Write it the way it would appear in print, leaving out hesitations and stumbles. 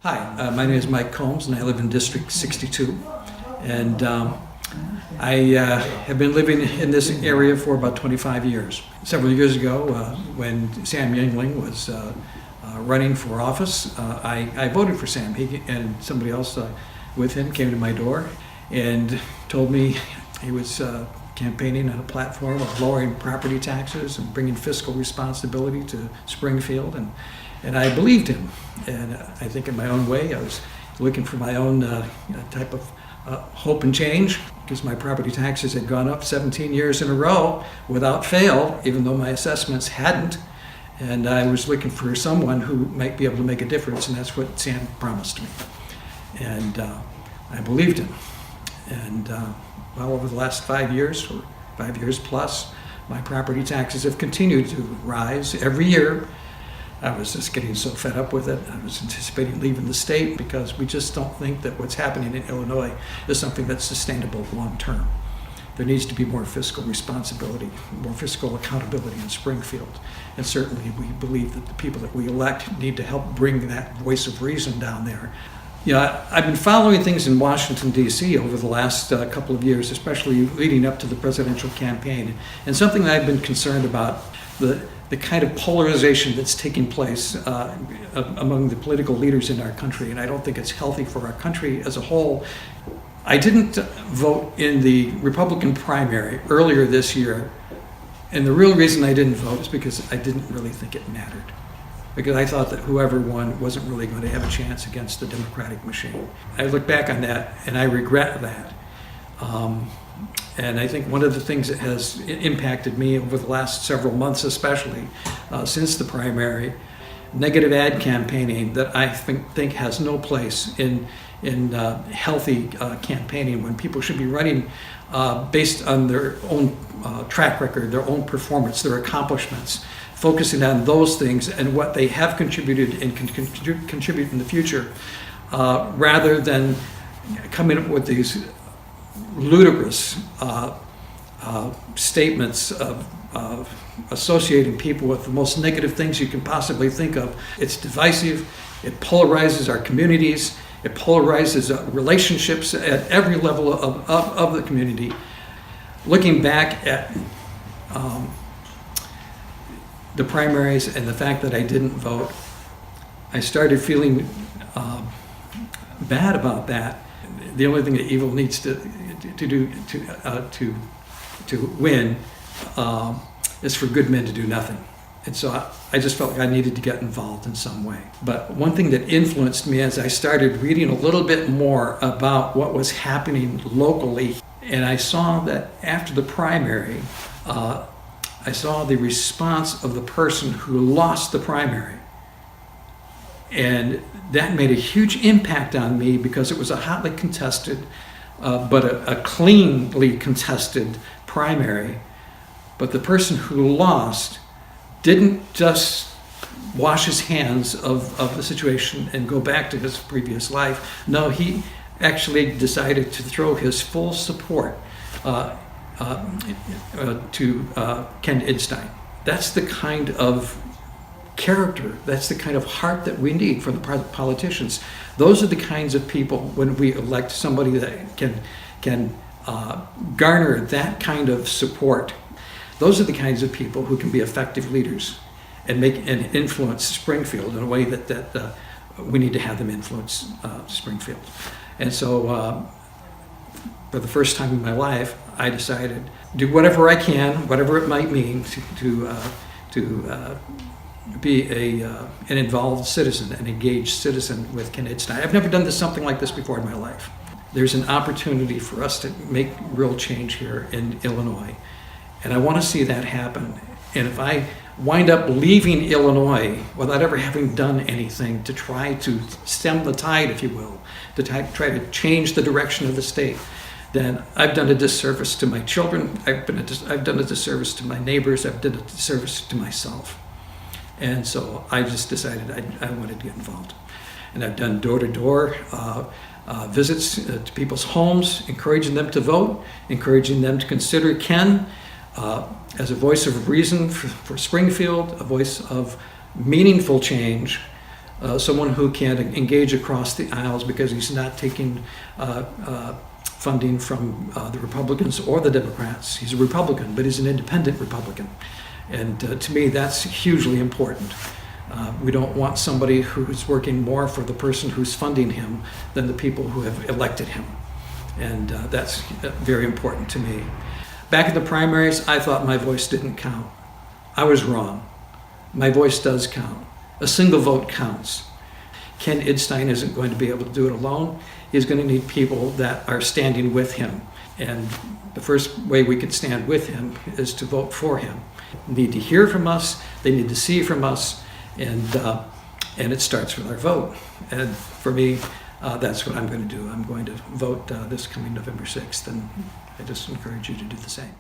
Hi, my name is Mike Combs and I live in District 62. And I have been living in this area for about 25 years. Several years ago, when Sam Yingling was running for office, I voted for Sam. He and somebody else with him came to my door and told me he was campaigning on a platform of lowering property taxes and bringing fiscal responsibility to Springfield. And I believed him. And I think in my own way, I was looking for my own type of hope and change, because my property taxes had gone up 17 years in a row without fail, even though my assessments hadn't. And I was looking for someone who might be able to make a difference, and that's what Sam promised me. And I believed him. And well, over the last 5 years, or 5 years plus, my property taxes have continued to rise every year. I was just getting so fed up with it. I was anticipating leaving the state because we just don't think that what's happening in Illinois is something that's sustainable long term. There needs to be more fiscal responsibility, more fiscal accountability in Springfield. And certainly we believe that the people that we elect need to help bring that voice of reason down there. You know, I've been following things in Washington, D.C. over the last couple of years, especially leading up to the presidential campaign. And something that I've been concerned about, the kind of polarization that's taking place among the political leaders in our country, and I don't think it's healthy for our country as a whole. I didn't vote in the Republican primary earlier this year, and the real reason I didn't vote is because I didn't really think it mattered, because I thought that whoever won wasn't really going to have a chance against the Democratic machine. I look back on that and I regret that. And I think one of the things that has impacted me over the last several months, especially since the primary, negative ad campaigning that I think has no place in healthy campaigning, when people should be running based on their own track record, their own performance, their accomplishments, focusing on those things and what they have contributed and can contribute in the future, rather than coming up with these ludicrous statements of associating people with the most negative things you can possibly think of. It's divisive, it polarizes our communities, it polarizes relationships at every level of the community. Looking back at the primaries and the fact that I didn't vote, I started feeling bad about that. The only thing that evil needs to do to win is for good men to do nothing. And so I just felt like I needed to get involved in some way. But one thing that influenced me as I started reading a little bit more about what was happening locally, and I saw that after the primary, I saw the response of the person who lost the primary. And that made a huge impact on me, because it was a hotly contested, but a cleanly contested primary. But the person who lost didn't just wash his hands of the situation and go back to his previous life. No, he actually decided to throw his full support to Ken Idstein. That's the kind of character, that's the kind of heart that we need from the politicians. Those are the kinds of people, when we elect somebody that can garner that kind of support, those are the kinds of people who can be effective leaders and make and influence Springfield in a way that we need to have them influence Springfield. And so for the first time in my life, I decided to do whatever I can, whatever it might mean, to be an involved citizen, an engaged citizen with Ken Idstein. I've never done something like this before in my life. There's an opportunity for us to make real change here in Illinois, and I want to see that happen. And if I wind up leaving Illinois without ever having done anything to try to stem the tide, if you will, to try to change the direction of the state, then I've done a disservice to my children, I've done a disservice to my neighbors, I've done a disservice to myself. And so I just decided I wanted to get involved. And I've done door-to-door visits to people's homes, encouraging them to vote, encouraging them to consider Ken as a voice of reason for Springfield, a voice of meaningful change, someone who can engage across the aisles because he's not taking funding from the Republicans or the Democrats. He's a Republican, but he's an independent Republican. And to me, that's hugely important. We don't want somebody who's working more for the person who's funding him than the people who have elected him. And that's very important to me. Back in the primaries, I thought my voice didn't count. I was wrong. My voice does count. A single vote counts. Ken Idstein isn't going to be able to do it alone. He's going to need people that are standing with him. And the first way we can stand with him is to vote for him. They need to hear from us. They need to see from us. And it starts with our vote. And for me, that's what I'm going to do. I'm going to vote this coming November 6th. And I just encourage you to do the same.